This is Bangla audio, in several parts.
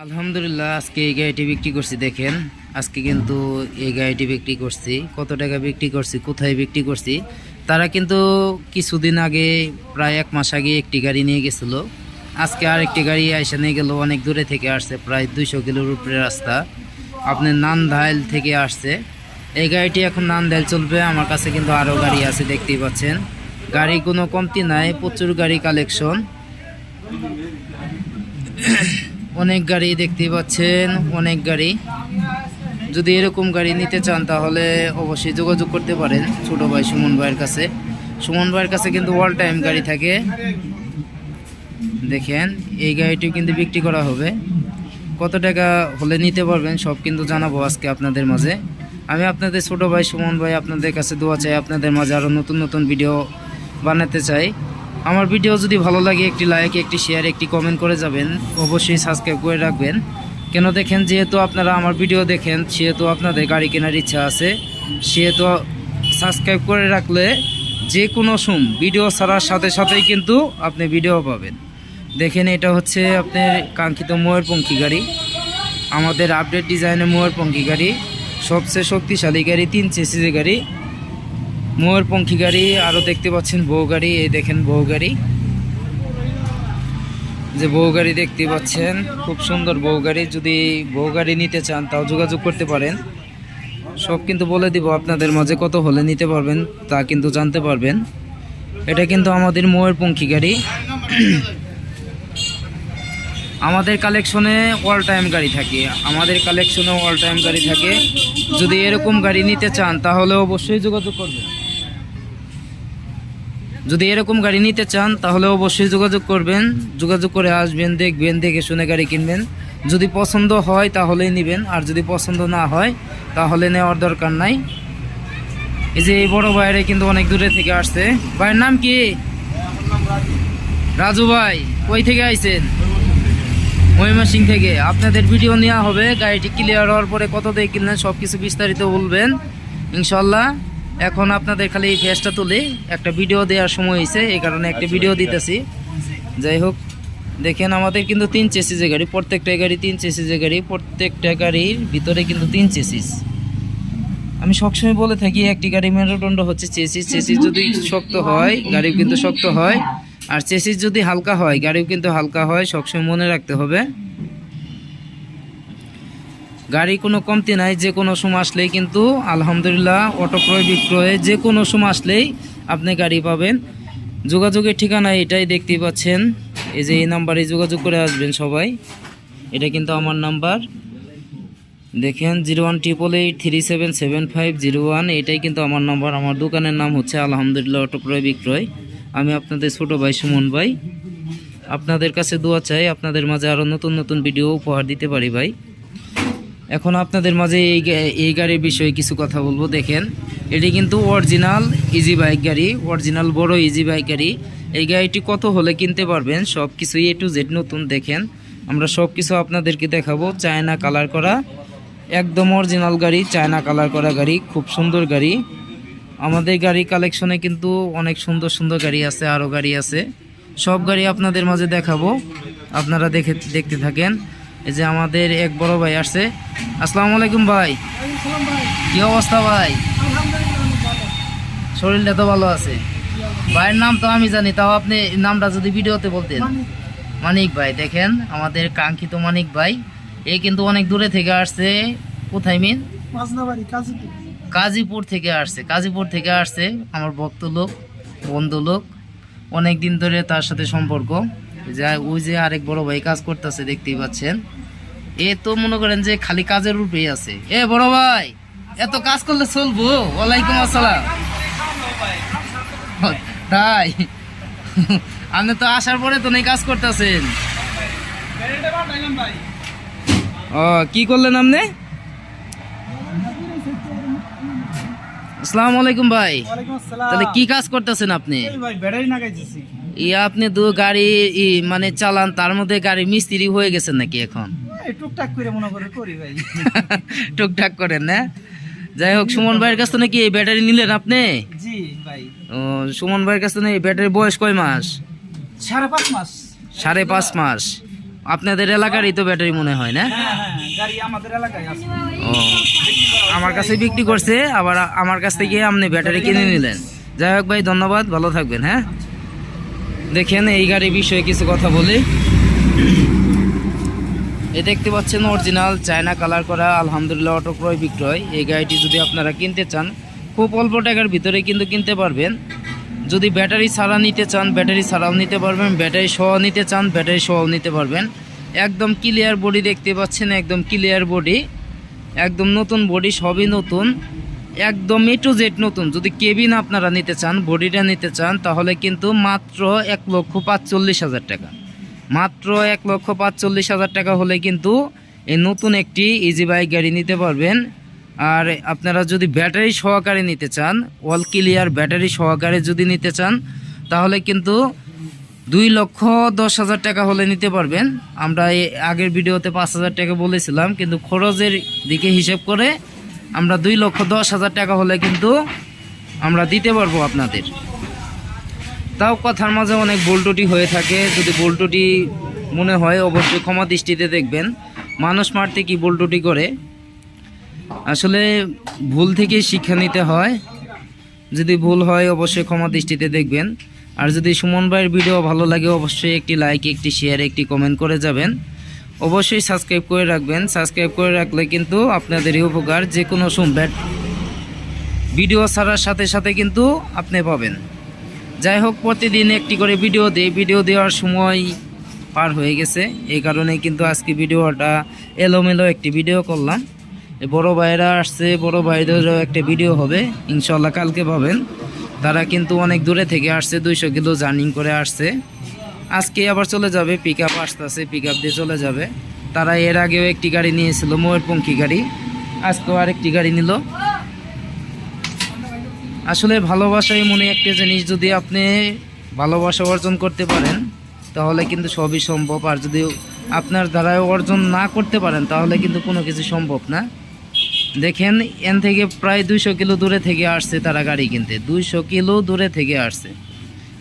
আলহামদুলিল্লাহ আজকে এই গাড়িটি বিক্রি করছি। দেখেন আজকে কিন্তু এই গাড়িটি বিক্রি করছি। কত টাকা বিক্রি করছি, কোথায় বিক্রি করছি, তারা কিন্তু কিছুদিন আগে প্রায় 1 মাস আগে একটি গাড়ি নিয়ে গেছিলো। আজকে আরেকটি গাড়ি এসে নিয়ে গেল, অনেক দূরে থেকে আসছে, প্রায় 200 কিলোর উপরে রাস্তা, আপনার নান্দাইল থেকে আসছে। এই গাড়িটি এখন নান্দাইল চলবে। আমার কাছে কিন্তু আরও গাড়ি আছে, দেখতেই পাচ্ছেন। গাড়ি কোনো কমতি নাই, প্রচুর গাড়ি কালেকশন, অনেক গাড়ি দেখতেই পাচ্ছেন, অনেক গাড়ি। যদি এরকম গাড়ি নিতে চান তাহলে অবশ্যই যোগাযোগ করতে পারেন ছোট ভাই সুমন ভাইয়ের কাছে। সুমন ভাইয়ের কাছে কিন্তু অল টাইম গাড়ি থাকে। দেখেন এই গাড়িটিও কিন্তু বিক্রি করা হবে। কত টাকা হলে নিতে পারবেন সব কিন্তু জানাবো আজকে আপনাদের মাঝে। আমি আপনাদের ছোট ভাই সুমন ভাই আপনাদের কাছে দোয়া চাই, আপনাদের মাঝে আরও নতুন নতুন ভিডিও বানাতে চাই। আমার ভিডিও যদি ভালো লাগে একটি লাইক, একটি শেয়ার, একটি কমেন্ট করে যাবেন। অবশ্যই সাবস্ক্রাইব করে রাখবেন। কেন দেখেন, যেহেতু আপনারা আমার ভিডিও দেখেন সেহেতু আপনাদের গাড়ি কেনার ইচ্ছা আছে, সেহেতু সাবস্ক্রাইব করে রাখলে যে কোনো ভিডিও ছাড়ার সাথে সাথেই কিন্তু আপনি ভিডিও পাবেন। দেখেন এটা হচ্ছে আপনার কাঙ্ক্ষিত ময়ূরপঙ্খী গাড়ি, আমাদের আপডেট ডিজাইনের ময়ূরপঙ্খী গাড়ি, সবচেয়ে শক্তিশালী গাড়ি, 3 চেসিসের গাড়ি, ময়ূরপঙ্খী গাড়ি। আরও দেখতে পাচ্ছেন বউ গাড়ি, এই দেখেন বউ গাড়ি, যে বউ গাড়ি দেখতে পাচ্ছেন, খুব সুন্দর বউ গাড়ি। যদি বউ গাড়ি নিতে চান তাও যোগাযোগ করতে পারেন। সব কিন্তু বলে দিব আপনাদের মাঝে, কত হলে নিতে পারবেন তা কিন্তু জানতে পারবেন। এটা কিন্তু আমাদের ময়ূরপঙ্খী গাড়ি। আমাদের কালেকশনে অল টাইম গাড়ি থাকে, আমাদের কালেকশনে অল টাইম গাড়ি থাকে। যদি এরকম গাড়ি নিতে চান তাহলে অবশ্যই যোগাযোগ করবেন। যদি এরকম গাড়ি নিতে চান তাহলে অবশ্যই যোগাযোগ করবেন। যোগাযোগ করে আসবেন, দেখবেন, দেখে শুনে গাড়ি কিনবেন। যদি পছন্দ হয় তাহলেই নেবেন, আর যদি পছন্দ না হয় তাহলে নেওয়ার দরকার নাই। এই যে এই বড় ভাইরে কিন্তু অনেক দূরে থেকে আসছে। ভাইয়ের নাম কি? রাজু ভাই। কই থেকে আইছেন? ময়মনসিংহ থেকে। আপনাদের ভিডিও নেওয়া হবে, গাড়িটি ক্লিয়ার হওয়ার পরে কত দিয়ে কিনলেন সব কিছু বিস্তারিত বলবেন ইনশাল্লাহ। এখন আপনাদের খালি এই ফেসটা তুলে একটা ভিডিও দেওয়ার সময় হয়েছে, এই কারণে একটা ভিডিও দিতেছি। যাই হোক, দেখেন আমাদের কিন্তু 3 চেসিসের গাড়ি, প্রত্যেকটা গাড়ি 3 চেসিসের গাড়ি, প্রত্যেকটা গাড়ির ভিতরে কিন্তু 3 চেসিস। আমি সবসময় বলে থাকি একটি গাড়ি মেরুদণ্ড হচ্ছে চেসিস। চেসিস যদি শক্ত হয় গাড়িও কিন্তু শক্ত হয়, আর চেসিস যদি হালকা হয় গাড়িও কিন্তু হালকা হয়। সবসময় মনে রাখতে হবে। গাড়ি কোনো কমতি নাই, যে কোনো সময় আসলেই কিন্তু আলহামদুলিল্লাহ অটো ক্রয় বিক্রয়ে যে কোনো সময় আসলেই আপনি গাড়ি পাবেন। যোগাযোগের ঠিকানা এটাই দেখতেই পাচ্ছেন। এই যে এই নাম্বারে যোগাযোগ করে আসবেন সবাই। এটা কিন্তু আমার নাম্বার, দেখেন 01888377501। এটাই কিন্তু আমার নাম্বার। আমার দোকানের নাম হচ্ছে আলহামদুলিল্লাহ অটো ক্রয় বিক্রয়। আমি আপনাদের ছোট ভাই সুমন ভাই। আপনাদের কাছে দোয়া চাই আপনাদের মাঝে আরও নতুন নতুন ভিডিও উপহার দিতে পারি ভাই। এখন আপনাদের মাঝে এই গাড়ির বিষয়ে কিছু কথা বলবো। দেখেন এটি কিন্তু অরিজিনাল ইজি বাইক গাড়ি, অরিজিনাল বড় ইজি বাইক গাড়ি। এই গাড়িটি কত হলে কিনতে পারবেন সব কিছু A to Z নতুন। দেখেন আমরা সব কিছু আপনাদেরকে দেখাবো। চায়না কালার করা, একদম অরিজিনাল গাড়ি, চায়না কালার করা গাড়ি, খুব সুন্দর গাড়ি। আমাদের গাড়ি কালেকশনে কিন্তু অনেক সুন্দর সুন্দর গাড়ি আছে, আরও গাড়ি আছে। সব গাড়ি আপনাদের মাঝে দেখাবো, আপনারা দেখতে থাকেন। এই যে আমাদের এক বড় ভাই আসছে। আসসালামু আলাইকুম ভাই। কি অবস্থা ভাই? শরীরটা তো ভালো আছে। ভাইয়ের নাম তো আমি জানি, তাও আপনি নামটা যদি ভিডিওতে বলতেন। মানিক ভাই। দেখেন আমাদের কাঙ্ক্ষিত মানিক ভাই, এই কিন্তু অনেক দূরে থেকে আসছে। কোথায় মিন? কাজীপুর থেকে আসছে। কাজীপুর থেকে আসছে আমার ভক্ত লোক, বন্ধু লোক, অনেক দিন ধরে তার সাথে সম্পর্ক। ওই যে আরেক বড় ভাই কাজ করতেছে, দেখতেই পাচ্ছেন। এ তো মনে করেন যে খালি কাজের রূপেই আছে। এ বড় ভাই, এত কাজ করলে চলবো? ওয়ালাইকুম আসসালাম। তাই আপনি তো আসার পরে তো নেই কাজ করতেছেন। ও কি করলেন আপনি? আসসালামু আলাইকুম ভাই। তাহলে কি কাজ করতেছেন আপনি? আপনি তো গাড়ি মানে চালান, তার মধ্যে গাড়ি মিস্ত্রি হয়ে গেছেন নাকি এখন? টুকটাক করে মনে করে করি ভাই। টুকটাক করেন না? যাই হোক, সুমন ভাইয়ের কাছ থেকে নাকি এই ব্যাটারি নিলেন আপনি? জি ভাই। ও, সুমন ভাইয়ের কাছ থেকে এই ব্যাটারির বয়স কয় মাস? 5.5 মাস। 5.5 মাস। আপনাদের এলাকারই তো ব্যাটারি মনে হয় না? হ্যাঁ হ্যাঁ, গাড়ি আমাদের এলাকায় আছে। ও, আমার কাছে বিক্রি করছে, আবার আমার কাছ থেকে আপনি ব্যাটারি কিনে নিলেন। যাই হোক ভাই, ধন্যবাদ, ভালো থাকবেন। হ্যাঁ, দেখেন এই গাড়ির বিষয়ে কিছু কথা বলি। এই দেখতে পাচ্ছেন অরিজিনাল চায়না কালার করা আলহামদুলিল্লাহ অটো ক্রয় বিক্রয়। এই গাড়িটি যদি আপনারা কিনতে চান খুব অল্প টাকার ভিতরে কিন্তু কিনতে পারবেন। যদি ব্যাটারি ছাড়া নিতে চান ব্যাটারি ছাড়াও নিতে পারবেন, ব্যাটারি সহ নিতে চান ব্যাটারি সহ নিতে পারবেন। একদম ক্লিয়ার বডি দেখতে পাচ্ছেন, একদম ক্লিয়ার বডি, একদম নতুন বডি, সবই নতুন, একদম এ টু জেড নতুন। যদি কেবিন আপনারা নিতে চান, বডিটা নিতে চান, তাহলে কিন্তু মাত্র 1,45,000 টাকা, মাত্র 1,45,000 টাকা হলে কিন্তু এই নতুন একটি ইজি বাইক গাড়ি নিতে পারবেন। আর আপনারা যদি ব্যাটারি সহকারে নিতে চান, অল ক্লিয়ার ব্যাটারি সহকারে যদি নিতে চান, তাহলে কিন্তু 2,10,000 টাকা হলে নিতে পারবেন। আমরা এই আগের ভিডিওতে 5,000 টাকা বলেছিলাম, কিন্তু খরচের দিকে হিসেব করে আমরা 2,10,000 টাকা হলে কিন্তু আমরা দিতে পারবো আপনাদের। তাও কথার মাঝে অনেক ভুলটুটি হয়ে থাকে, যদি ভুলটুটি মনে হয় অবশ্যই ক্ষমা দৃষ্টিতে দেখবেন। মানুষ মারতে কি ভুলটুটি করে, আসলে ভুল থেকে শিক্ষা নিতে হয়। যদি ভুল হয় অবশ্যই ক্ষমা দৃষ্টিতে দেখবেন। আর যদি সুমন ভাইয়ের ভিডিও ভালো লাগে অবশ্যই একটি লাইক, একটি শেয়ার, একটি কমেন্ট করে যাবেন। অবশ্যই সাবস্ক্রাইব করে রাখবেন। সাবস্ক্রাইব করে রাখলে কিন্তু আপনাদেরই উপকার, যে কোনো ব্যাট ভিডিও ছাড়ার সাথে সাথে কিন্তু আপনি পাবেন। যাই হোক, প্রতিদিন একটি করে ভিডিও দিই, ভিডিও দেওয়ার সময় পার হয়ে গেছে, এই কারণে কিন্তু আজকে ভিডিওটা এলোমেলো একটি ভিডিও করলাম। বড় ভাইরা আসছে, বড় ভাইদেরও একটা ভিডিও হবে ইনশাল্লাহ, কালকে পাবেন। তারা কিন্তু অনেক দূরে থেকে আসছে, 200 কিলো জার্নিং করে আসছে। আজকে আবার চলে যাবে, পিক আপ আসতেছে, পিক আপ দিয়ে চলে যাবে। তারা এর আগেও একটি গাড়ি নিয়েছিল, ময়ূরপঙ্খী গাড়ি, আজকেও আরেকটি গাড়ি নিল। আসলে ভালোবাসা এমনই একটা জিনিস, যদি আপনি ভালোবাসা অর্জন করতে পারেন তাহলে কিন্তু সবই সম্ভব। আর যদি আপনার দ্বারা অর্জন না করতে পারেন তাহলে কিন্তু কোনো কিছু সম্ভব না। দেখেন, এন থেকে প্রায় 200 কিলো দূরে থেকে আসছে তারা গাড়ি কিনতে, 200 কিলো দূরে থেকে আসছে।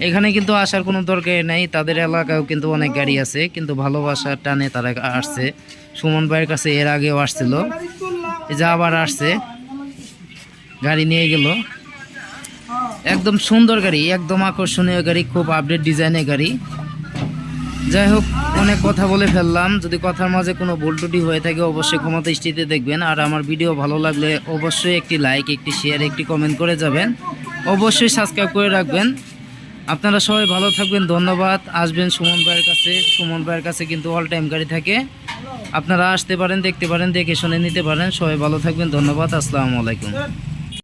এখানে কিন্তু আসার কোনো দরকার নেই, তাদের এলাকায়ও কিন্তু অনেক গাড়ি আছে, কিন্তু ভালোবাসার টানে তারা আসছে। সুমন ভাইয়ের কাছে এর আগেও আসছিল, এই যে আবার আসছে, গাড়ি নিয়ে গেল। একদম সুন্দর গাড়ি, একদম আকর্ষণীয় গাড়ি, খুব আপডেট ডিজাইনের গাড়ি। যাই হোক, অনেক কথা বলে ফেললাম। যদি কথার মাঝে কোনো ভুল ত্রুটি হয়ে থাকে অবশ্যই ক্ষমা দৃষ্টিতে দেখবেন। আর আমার ভিডিও ভালো লাগলে অবশ্যই একটি লাইক, একটি শেয়ার, একটি কমেন্ট করে যাবেন। অবশ্যই সাবস্ক্রাইব করে রাখবেন। আপনারা সবাই ভালো থাকবেন, ধন্যবাদ। আসবেন সুমন ভাইয়ের কাছে, সুমন ভাইয়ের কাছে কিন্তু অল টাইম গাড়ি থাকে, আপনারা আসতে পারেন, দেখতে পারেন, দেখে শুনে নিতে পারেন। সবাই ভালো থাকবেন, ধন্যবাদ, আসসালামু আলাইকুম।